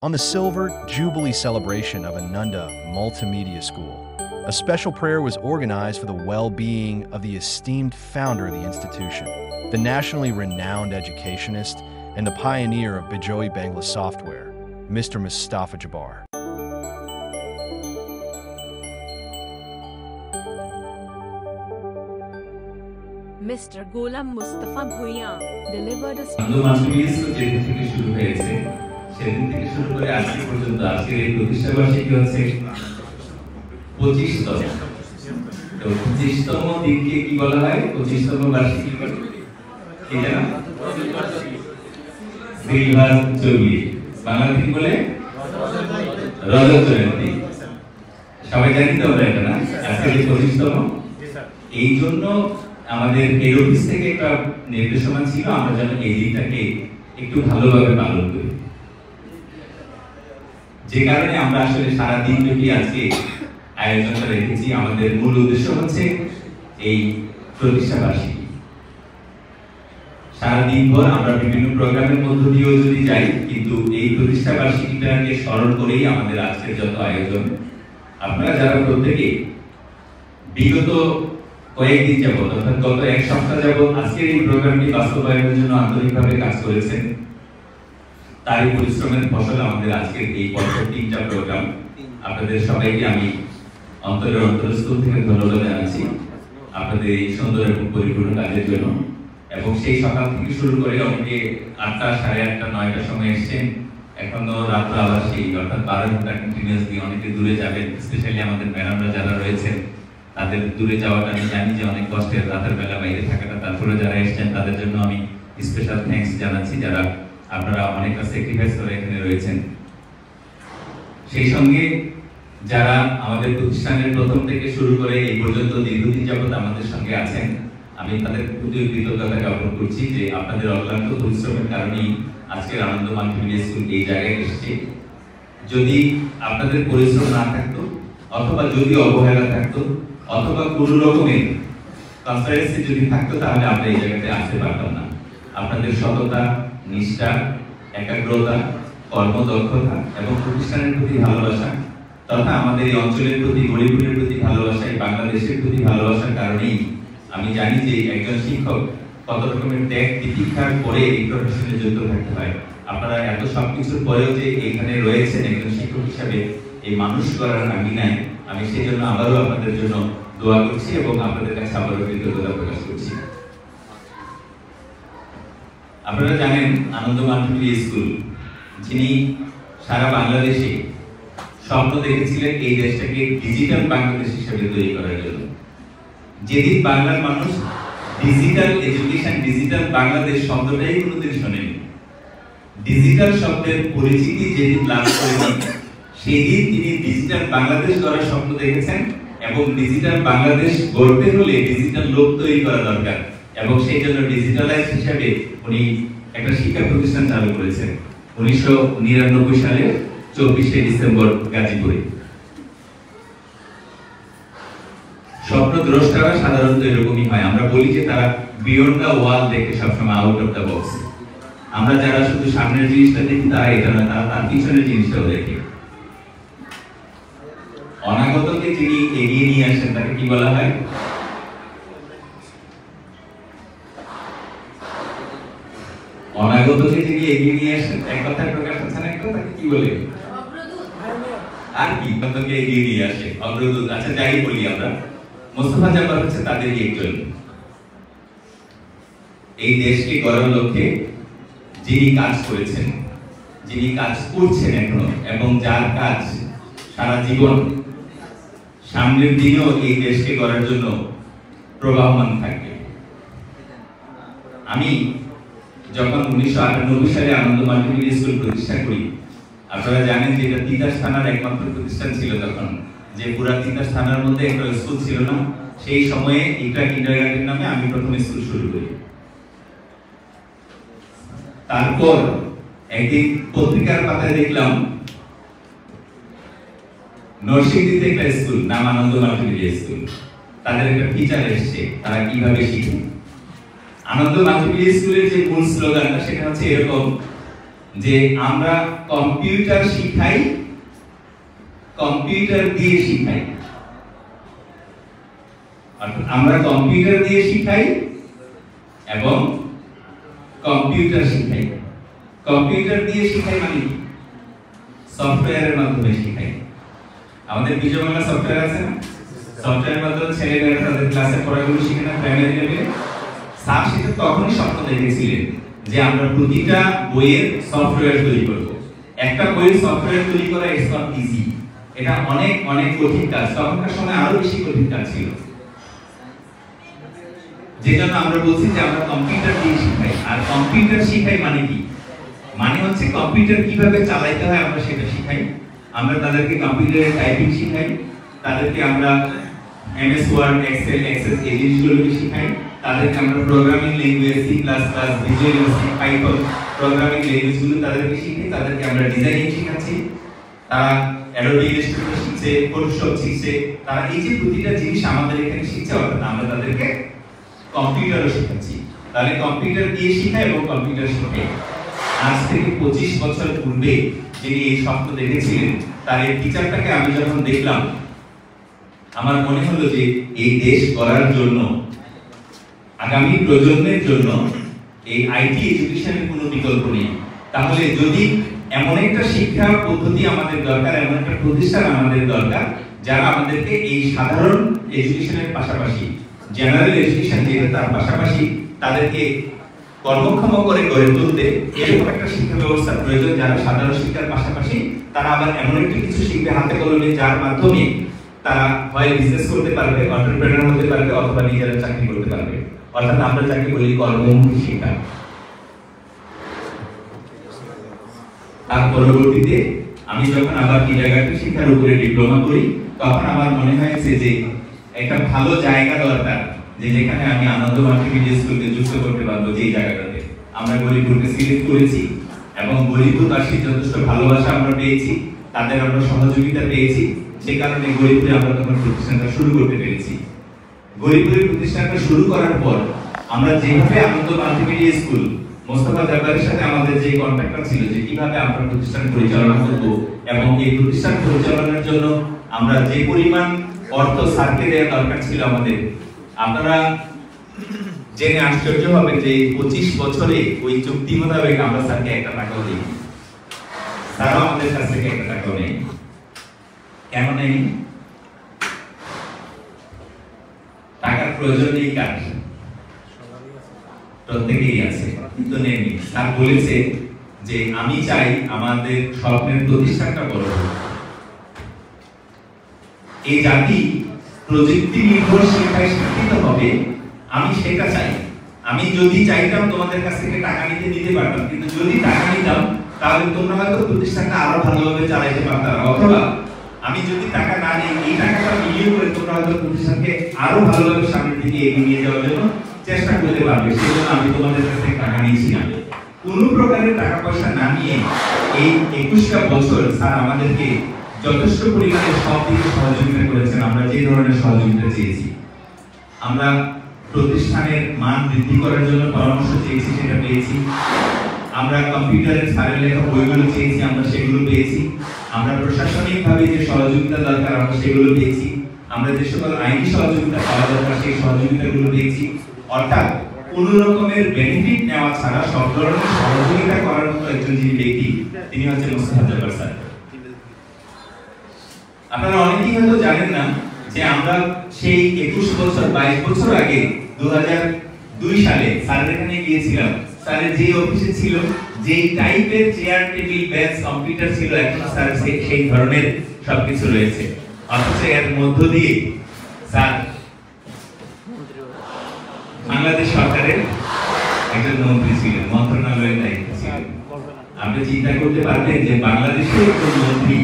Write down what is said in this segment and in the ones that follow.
on the Silver Jubilee celebration of Ananda Multimedia School. A special prayer was organized for the well-being of the esteemed founder of the institution, the nationally renowned educationist and the pioneer of Bijoy Bangla software, Mr. Mustafa Jabbar. Mr. Ghulam Mustafa Bhuiyan delivered a সেদিন থেকে শুরু করে আজকে পর্যন্ত আজকের এই প্রতিষ্ঠা বার্ষিকী হচ্ছে 25তম। তো 25তম দিনকে কি বলা হয়? 25তম বার্ষিকী কি জানো? সিলভার জুবলি, বাংলা কি বলে? রজত জয়ন্তী। সবাই জানি তো আমরা এটা না? আজকে 25তম, এই জন্য আমাদের এই অফিস থেকে একটা নির্দেশনা ছিল আমরা যেন এই দিনটাকে একটু ভালোভাবে পালন করি, যে কারণে আমরা আসলে সারা দিন ব্যাপী আজকে আয়োজনটা রেখেছি। আমাদের মূল উদ্দেশ্য হচ্ছে এই প্রতিষ্ঠা বার্ষিকী। সারা দিন ভর আমরা বিভিন্ন প্রোগ্রামের মধ্য দিয়েও যদি যাই, কিন্তু এই প্রতিষ্ঠা বার্ষিকীটাকে স্মরণ করেই আমাদের আজকের যত আয়োজন। আপনারা যারা প্রত্যেকে বিগত কয়েকদিন যাবত অর্থাৎ গত এক সপ্তাহ যাবত আজকের এই প্রোগ্রামটি বাস্তবায়নের জন্য আন্তরিকভাবে কাজ করেছেন, তারই পরিশ্রমের ফসল আমাদের আজকের এই পর্যায়ে 3টা প্রোগ্রাম। আপনাদের সবাইকে আমি অন্তরের অন্তরস্থল থেকে ধন্যবাদ জানাচ্ছি আপনাদের এই সুন্দর এবং পরিপূর্ণ কাজের জন্য। এবং সেই সকাল থেকে শুরু করে অনেকে 8টা, 8:30, 9টার সময় এসছেন, এখনো রাত্র আবার সেই অর্থাৎ 12 ঘন্টা কন্টিনিউয়াসলি অনেকে দূরে যাবেন। স্পেশালি আমাদের ম্যাডামরা যারা রয়েছেন তাদের দূরে যাওয়াটা আমি জানি যে অনেক কষ্টের, রাতের বেলা বাইরে থাকাটা। তারপরে যারা এসছেন তাদের জন্য আমি স্পেশাল থ্যাঙ্কস জানাচ্ছি, যারা আপনারা অনেকটা স্যাক্রিফাইস করে এখানে রয়েছেন। সেই সঙ্গে যারা আমাদের প্রতিষ্ঠানের প্রথম থেকে শুরু করে এই পর্যন্ত দীর্ঘদিন যাবত আমাদের সঙ্গে আছেন, আমি তাদের প্রতি কৃতজ্ঞতা জ্ঞাপন করছি যে আপনাদের অক্লান্ত পরিশ্রমের কারণেই আজকের আনন্দ মাল্টিমিডিয়া স্কুল এই জায়গায় এসেছে। যদি আপনাদের পরিশ্রম না থাকতো, অথবা যদি অবহেলা থাকতো, অথবা কোনো রকমের কনসারেন্সি যদি থাকতো, তাহলে আমরা এই জায়গাতে আসতে পারতাম না। আপনাদের সততা, নিষ্ঠা, একাগ্রতা, কর্মদক্ষতা এবং প্রতিষ্ঠানের প্রতি ভালোবাসা তথা আমাদের এই অঞ্চলের প্রতি, গরিবের প্রতি ভালোবাসা, এই বাংলাদেশের প্রতি ভালোবাসার কারণেই আমি জানি যে একজন শিক্ষক কত রকমের ত্যাগ তিতিক্ষার পরে এই প্রফেশনে যুক্ত থাকতে হয়। আপনারা এত সবকিছুর পরেও যে এখানে রয়েছেন একজন শিক্ষক হিসাবে এই মানুষ করার আঙিনায়, আমি সেই জন্য আবারও আপনাদের জন্য দোয়া করছি এবং আপনাদের কাছে আবারও কৃতজ্ঞতা প্রকাশ করছি। আপনারা জানেন আনন্দ মাল্টিমিডিয়া স্কুল, যিনি সারা বাংলাদেশে স্বপ্ন দেখেছিলেন এই দেশটাকে ডিজিটাল বাংলাদেশ হিসেবে তৈরি করার জন্য। যেদিন বাংলার মানুষ ডিজিটাল এডুকেশন, ডিজিটাল বাংলাদেশ শব্দটাই কোনোদিন শোনেনি, ডিজিটাল শব্দের পরিচিতি যেদিন লাভ করেনি, সেদিন তিনি ডিজিটাল বাংলাদেশ গড়ার স্বপ্ন দেখেছেন। এবং ডিজিটাল বাংলাদেশ গড়তে হলে ডিজিটাল লোক তৈরি করা দরকার, এবং সেই জন্য ডিজিটালাইজ হিসেবে উনি একটা শিক্ষা প্রতিষ্ঠান চালু করেছেন 1999 সালে 24শে ডিসেম্বর গাজীপুরে। স্বপ্নদ্রষ্টারা সাধারণত এরকমই হয়, আমরা বলি যে তারা বিয়ন্ড দ্য ওয়াল দেখে সবসময় আউট অফ দ্য বক্স। আমরা যারা শুধু সামনের জিনিসটা দেখি তারা এটা না, তারা তার পিছনের জিনিসটাও দেখে। অনাগতকে যিনি এগিয়ে নিয়ে আসেন তাকে কি বলা হয়? অনাগতকে যিনি এগিয়ে নিয়ে আসেন, এক কথায় প্রকাশ হচ্ছে না, একটা তাকে কি বলে? আর কি অনাগতকে এগিয়ে নিয়ে আসে? অগ্রদূত। আচ্ছা, যাই বলি আমরা, মোস্তফা জাফর হচ্ছে তাদেরই একজন। এই দেশকে গড়ার লক্ষ্যে যিনি কাজ করেছেন, যিনি কাজ করছেন এখনো, এবং যার কাজ সারা জীবন সামনের দিনেও এই দেশকে গড়ার জন্য প্রবাহমান থাকবে। আমি যখন 1998 সালে আনন্দ মাল্টিমিডিয়া স্কুল প্রতিষ্ঠা করি, আপনারা জানেন যে এটা তিতাস থানার একমাত্র প্রতিষ্ঠান ছিল তখন, যে পুরা তিতাস থানার মধ্যে একটা স্কুল ছিল না। সেই সময়ে ইকরা কিন্ডারগার্টেন নামে আমি প্রথম স্কুল শুরু করি। তারপর একদিন পত্রিকার পাতায় দেখলাম নরসিংদীতে একটা স্কুল, নাম আনন্দ মাল্টিমিডিয়া স্কুল, তাদের একটা ফিচার এসেছে তারা কিভাবে শিখে। আনন্দ মাল্টিমিডিয়া স্কুলের যে মূল স্লোগানটা সেটা হচ্ছে এরকম, যে আমরা কম্পিউটার শিখাই, কম্পিউটার দিয়ে শিখাই। আমরা কম্পিউটার দিয়ে শিখাই এবং কম্পিউটার শিখাই। কম্পিউটার দিয়ে শিখাই মানে সফটওয়্যারের মাধ্যমে শিখাই। আমাদের বিজয় বাংলা সফটওয়্যার আছে না, সফটওয়্যারের মাধ্যমে ছেলেমেয়েরা তাদের ক্লাসে পড়াগুলো শিখে না প্রাইমারি লেভেলে। স্যার সেটা তখনই স্বপ্ন দেখেছিলেন যে আমরা প্রতিটা বইয়ের সফটওয়্যার তৈরি করব। একটা বইয়ের সফটওয়্যার তৈরি করা ইজ নট ইজি, এটা অনেক অনেক কঠিন কাজ। তখনকার সময় আরো বেশি কঠিন কাজ ছিল, যে জন্য আমরা বলছি যে আমরা কম্পিউটার দিয়ে শিখাই। আর কম্পিউটার শিখাই মানে কি? মানে হচ্ছে কম্পিউটার কিভাবে চালাইতে হয় আমরা সেটা শিখাই। আমরা তাদেরকে কম্পিউটারে টাইপিং শিখাই, তাদেরকে আমরা এমএস ওয়ার্ড, এক্সেল, এক্সেস এই জিনিসগুলোকে শিখাই। তাদেরকে আমরা programming language C plus plus, Visual Basic, Python programming ল্যাঙ্গুয়েজগুলো তাদেরকে শিখাই। তাদেরকে আমরা ডিজাইনিং শেখাচ্ছি, তারা অ্যাডোবি ইলাস্ট্রেটর শিখছে, ফটোশপ শিখছে। তারা এই যে প্রতিটা জিনিস আমাদের এখানে শিখছে, অর্থাৎ আমরা তাদেরকে কম্পিউটারও শেখাচ্ছি। তাহলে কম্পিউটার দিয়ে শেখাই এবং কম্পিউটার শেখাই। আজ থেকে 25 বছর পূর্বে যিনি এই স্বপ্ন দেখেছিলেন, তার এই টিচারটাকে আমি যখন দেখলাম, আমার মনে হলো যে এই দেশ গড়ার জন্য, আগামী প্রজন্মের জন্য এই আইটি এডুকেশনের কোনো বিকল্প নেই। তাহলে যদি এমন একটা শিক্ষা পদ্ধতি আমাদের দরকার, এমন একটা প্রতিষ্ঠান আমাদের দরকার যারা আমাদেরকে এই সাধারণ এডুকেশনের পাশাপাশি, জেনারেল এডুকেশন যেটা তার পাশাপাশি তাদেরকে কর্মক্ষম করে গড়ে তুলতে এরকম একটা শিক্ষা ব্যবস্থার প্রয়োজন, যারা সাধারণ শিক্ষার পাশাপাশি তারা আবার এমন একটা কিছু শিখবে হাতে কলমে, যার মাধ্যমে তারা হয় বিজনেস করতে পারবে, এন্টারপ্রেনার হতে পারবে, অথবা নিজেরা চাকরি করতে পারবে। অর্থাৎ আমরা যাকে বলি কর্মমুখী শিক্ষা। তার পরবর্তীতে আমি যখন আবার কিন্ডারগার্টেন শিক্ষার উপরে ডিপ্লোমা করি, তখন আমার মনে হয়েছে যে একটা ভালো জায়গা দরকার, যে যেখানে আমি আনন্দ মাল্টিমিডিয়া স্কুলকে যুক্ত করতে পারবো। যে জায়গাটাতে আমরা গরিপুরকে সিলেক্ট করেছি এবং গরিপুরবাসীর যথেষ্ট ভালোবাসা আমরা পেয়েছি, তাদের আমরা সহযোগিতা পেয়েছি, সে কারণে গরিপুরে আমরা তখন প্রতিষ্ঠানটা শুরু করতে পেরেছি। গরিপুরের প্রতিষ্ঠানটা শুরু করার পর আমরা যেভাবে আনন্দ মাল্টিমিডিয়া স্কুল, মোস্তফা জব্বারের সাথে আমাদের যে কন্ট্যাক্টটা ছিল যে কিভাবে আমরা প্রতিষ্ঠান পরিচালনা করব, এবং এই প্রতিষ্ঠান পরিচালনার জন্য আমরা যে পরিমাণ অর্থ স্যারকে দেওয়া দরকার ছিল আমাদের, আপনারা জেনে আশ্চর্য হবেন যে 25 বছরে ওই চুক্তি মোতাবেক আমরা স্যারকে 1 টাকাও দিই। স্যারও আমাদের কাছ থেকে 1 টাকাও নেই। কেন নেই? টাকার প্রয়োজন নেই কার? প্রত্যেকেই আছে, কিন্তু নেই। স্যার বলেছে যে আমি চাই আমাদের স্বপ্নের প্রতিষ্ঠানটা বড় হোক। এই জাতি প্রযুক্তি নির্ভর শিক্ষায় শিক্ষিত হবে, আমি সেটা চাই। আমি যদি চাইতাম তোমাদের কাছ থেকে টাকা নিতে পারতাম, কিন্তু যদি টাকা নিতাম তাহলে তোমরা হয়তো প্রতিষ্ঠানটা আরো ভালোভাবে চালাইতে পারতাম, অথবা আমি যদি টাকা না নিই, এই টাকাটা বিনিয়োগ করে তোমরা হয়তো প্রতিষ্ঠানকে আরো ভালোভাবে সামনের দিকে এগিয়ে নিয়ে যাওয়ার জন্য চেষ্টা করতে পারবে। সেজন্য আমি তোমাদের কাছ থেকে টাকা নিয়েছি না। কোনো প্রকারের টাকা পয়সা না নিয়ে এই 21টা বছর স্যার আমাদেরকে যথেষ্ট পরিমাণে সব দিকে সহযোগিতা করেছেন। আমরা যে ধরনের সহযোগিতা চেয়েছি, আমরা প্রতিষ্ঠানের মান বৃদ্ধি করার জন্য পরামর্শ চেয়েছি, সেটা পেয়েছি। আমরা কম্পিউটারের স্যারের লেখা বইগুলো চেয়েছি, আমরা সেগুলো পেয়েছি। আমরা প্রশাসনিকভাবে যে সহযোগিতা দরকার আমরা সেগুলো পেয়েছি। আমরা যে সকল আইনি সহযোগিতা পাওয়া দরকার সেই সহযোগিতাগুলো পেয়েছি। অর্থাৎ কোন রকমের বেনিফিট নেওয়া ছাড়া সব ধরনের সহযোগিতা করার মতো একজন যিনি ব্যক্তি, তিনি হচ্ছেন মোস্তফা জব্বার স্যার। আপনারা অনেকেই হয়তো জানেন না যে আমরা সেই 21 বছর 22 বছর আগে 2002 সালে স্যারের এখানে গিয়েছিলাম। স্যারের যে অফিসে ছিল, যে টাইপের চেয়ার টেবিল বেঞ্চ কম্পিউটার ছিল, এখন স্যার সেই ধরনের সবকিছু রয়েছে। অথচ এর মধ্য দিয়ে স্যার বাংলাদেশ সরকারের একজন মন্ত্রী ছিলেন, মন্ত্রণালয়ের দায়িত্ব ছিলেন। আপনি চিন্তা করতে পারবেন যে বাংলাদেশের একজন মন্ত্রী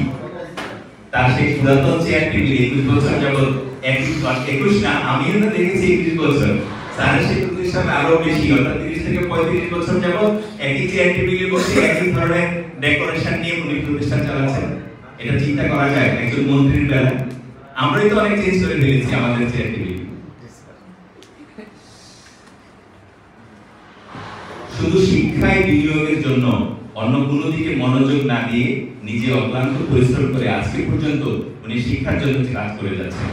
তার সেই পুরাতন চেয়ার টেবিল 21 বছর যাবত, 21 না, আমিও তো দেখেছি 21 বছর, স্যারের সেই প্রতিষ্ঠান আরো বেশি, অর্থাৎ 30 থেকে 35 বছর যাবত একই চেয়ার টেবিলে বসে একই ধরনের ডেকোরেশন নিয়ে উনি প্রতিষ্ঠান চালাচ্ছেন। এটা চিন্তা করা যায় একজন মন্ত্রীর বেলা? আমরাই তো অনেক চেঞ্জ করে ফেলেছি আমাদের চেয়ার টেবিল। শুধু শিক্ষায় বিনিয়োগের জন্য অন্য কোনো দিকে মনোযোগ না দিয়ে নিজে অক্লান্ত পরিশ্রম করে আজকে পর্যন্ত উনি শিক্ষার জন্য কাজ করে যাচ্ছেন।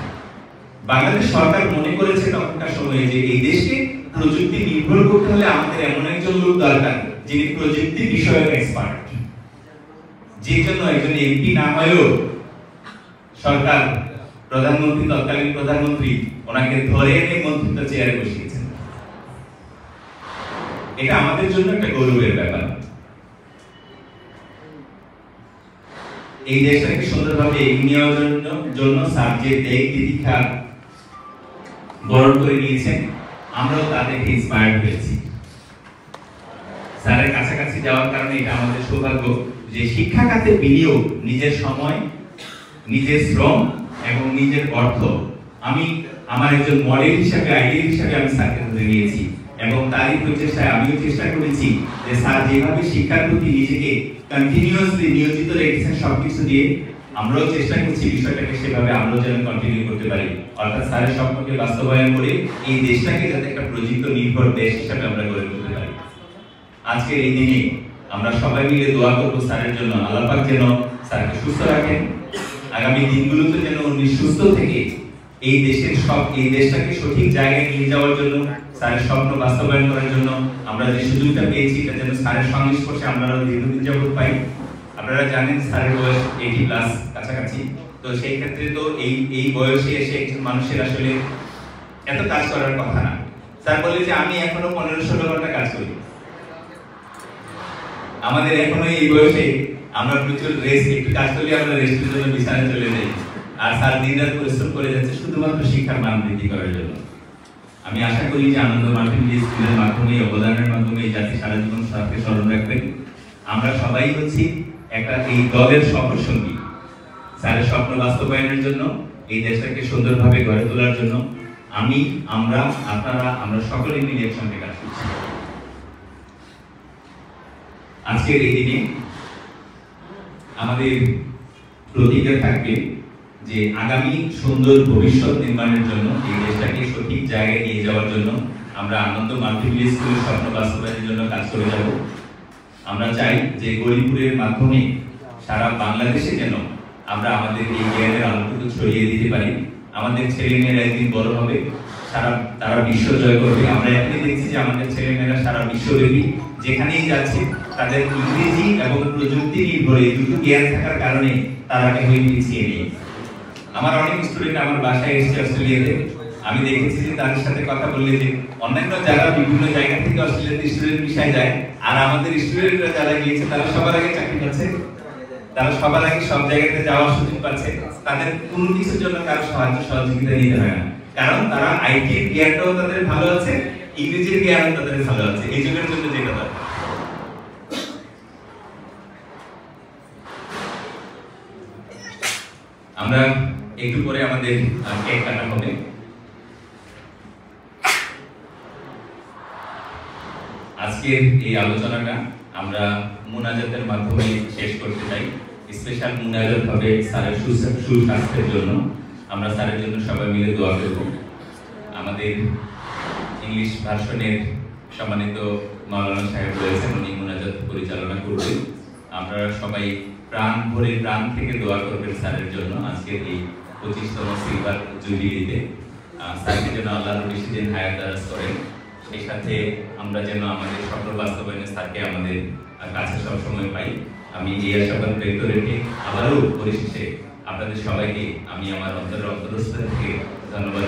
বাংলাদেশ সরকার মনে করেছে তখনকার সময়ে যে এই দেশকে প্রযুক্তি নির্ভর করতে হলে আমাদের এমন একজন লোক দরকার যিনি প্রযুক্তি বিষয়ক এক্সপার্ট, যে জন্য একজন এমপি না হয়েও সরকার প্রধানমন্ত্রী, তৎকালীন প্রধানমন্ত্রী ওনাকে ধরে এনে মন্ত্রিত্ব চেয়ারে বসিয়েছেন। এটা আমাদের জন্য একটা গৌরবের ব্যাপার। এই দেশটাকে সুন্দরভাবে এগিয়ে নেওয়ার জন্য স্যার যে ত্যাগ দীক্ষা বরণ করে নিয়েছেন, আমরাও তাদেরকে ইন্সপায়ার্ড হয়েছি। স্যারের কাছাকাছি যাওয়ার কারণে এটা আমাদের সৌভাগ্য যে শিক্ষা খাতে বিনিয়োগ, নিজের সময়, নিজের শ্রম এবং নিজের অর্থ আমি আমার একজন মডেল হিসাবে, আইডিয়াল হিসাবে আমি স্যারকে ধরে নিয়েছি এবং তারই প্রচেষ্টায় আমিও চেষ্টা করেছি যে স্যার যেভাবে শিক্ষার প্রতি নিজেকে কন্টিনিউয়াসলি নিয়োজিত রেখেছেন সবকিছু দিয়ে, আমরাও চেষ্টা করছি বিষয়টাকে সেভাবে আমরাও যেন কন্টিনিউ করতে পারি, অর্থাৎ স্যারের স্বপ্নকে বাস্তবায়ন করে এই দেশটাকে যাতে একটা প্রযুক্তি নির্ভর দেশ হিসাবে আমরা গড়ে তুলতে পারি। আজকের এই দিনে আমরা সবাই মিলে দোয়া করব স্যারের জন্য, আল্লাহ পাক যেন স্যারকে সুস্থ রাখেন, আগামী দিনগুলোতে যেন উনি সুস্থ থেকে এই দেশটাকে সঠিক জায়গায় নিয়ে যাওয়ার জন্য, স্যারের স্বপ্ন বাস্তবায়ন করার জন্য আমরা যে সুযোগটা পেয়েছি এটা যেন স্যারের সংস্পর্শে আমরা দীর্ঘদিন যাবত পাই। আপনারা জানেন স্যারের বয়স 80+ কাছাকাছি, তো সেই ক্ষেত্রে তো এই বয়সে এসে একজন মানুষের আসলে এত কাজ করার কথা না। স্যার বলে যে আমি এখনো 15-16 ঘন্টা কাজ করি। আমাদের এখনো এই বয়সে আমরা প্রচুর রেস্ট, একটু কাজ করলে আমরা রেস্টের জন্য বিছানায় চলে যাই, আর স্যার দিনরাত পরিশ্রম করে যাচ্ছে শুধুমাত্র শিক্ষার মান বৃদ্ধি করার জন্য। আমি আশা করি যে আনন্দ মাল্টিমিডিয়া স্কুলের মাধ্যমে, অবদানের মাধ্যমে এই জাতি সারা জীবন স্যারকে স্মরণ রাখবেন। আমরা সবাই হচ্ছি একটা এই দলের সফরসঙ্গী, স্যারের স্বপ্ন বাস্তবায়নের জন্য, এই দেশটাকে সুন্দরভাবে গড়ে তোলার জন্য আমি, আমরা, আপনারা, আমরা সকলেই মিলে একসঙ্গে কাজ করছি। আজকের এই দিনে আমাদের প্রতিজ্ঞা থাকবে যে আগামী সুন্দর ভবিষ্যৎ নির্মাণের জন্য, এই দেশটাকে সঠিক জায়গায় নিয়ে যাওয়ার জন্য আমরা আনন্দ মাল্টিমিডিয়া স্কুলের স্বপ্ন বাস্তবায়নের জন্য কাজ করে যাব। আমরা চাই যে গরিপুরের মাধ্যমে সারা বাংলাদেশে যেন আমরা আমাদের এই জ্ঞানের আলোটুকু ছড়িয়ে দিতে পারি। আমাদের ছেলেমেয়েরা একদিন বড় হবে, তারা বিশ্ব জয় করবে। আমরা এখনই দেখছি যে আমাদের ছেলেমেয়েরা সারা বিশ্বব্যাপী যেখানেই যাচ্ছে তাদের ইংরেজি এবং প্রযুক্তি নির্ভর এই দুটো জ্ঞান থাকার কারণে তারা কেউই পিছিয়ে নেই। আমার অনেক স্টুডেন্ট আমার বাসায় এসেছে অস্ট্রেলিয়াতে, আমি দেখেছি যে তাদের সাথে কথা বললে যে অন্যান্য যারা বিভিন্ন জায়গা থেকে অস্ট্রেলিয়াতে স্টুডেন্ট বিষয় যায়, আর আমাদের স্টুডেন্টরা যারা গিয়েছে তারা সবার আগে চাকরি পাচ্ছে, তারা সবার আগে সব জায়গাতে যাওয়ার সুযোগ পাচ্ছে। তাদের কোনো কিছুর জন্য কারো সাহায্য সহযোগিতা নিতে হয় না, কারণ তারা আইটির জ্ঞানটাও তাদের ভালো আছে, ইংরেজির জ্ঞানও তাদের ভালো আছে, এই যুগের জন্য যেটা দরকার। আমরা একটু পরে আমাদের কেক কাটা হবে। আজকের এই আলোচনাটা আমরা মুনাজাতের মাধ্যমে শেষ করতে চাই। স্পেশাল মুনাজাত হবে স্যারের সুস্বাস্থ্যের জন্য। আমরা স্যারের জন্য সবাই মিলে দোয়া করব। আমাদের ইংলিশ ভার্সনের সম্মানিত মাওলানা সাহেব রয়েছেন, উনি মুনাজাত পরিচালনা করবেন। আপনারা সবাই প্রাণ ভরে, প্রাণ থেকে দোয়া করবেন স্যারের জন্য আজকের এই 25তম সিলভার জুবিলিতে। স্যারকে যেন আল্লাহর বেশি দিন হায়াত দারাজ করেন, সেই সাথে আমরা যেন আমাদের স্বপ্ন বাস্তবায়নে স্যারকে আমাদের কাছে সবসময় পাই। আমি এই আশাবাদ ব্যক্ত রেখে আবারও পরিশেষে আপনাদের সবাইকে আমি আমার অন্তরস্থ থেকে ধন্যবাদ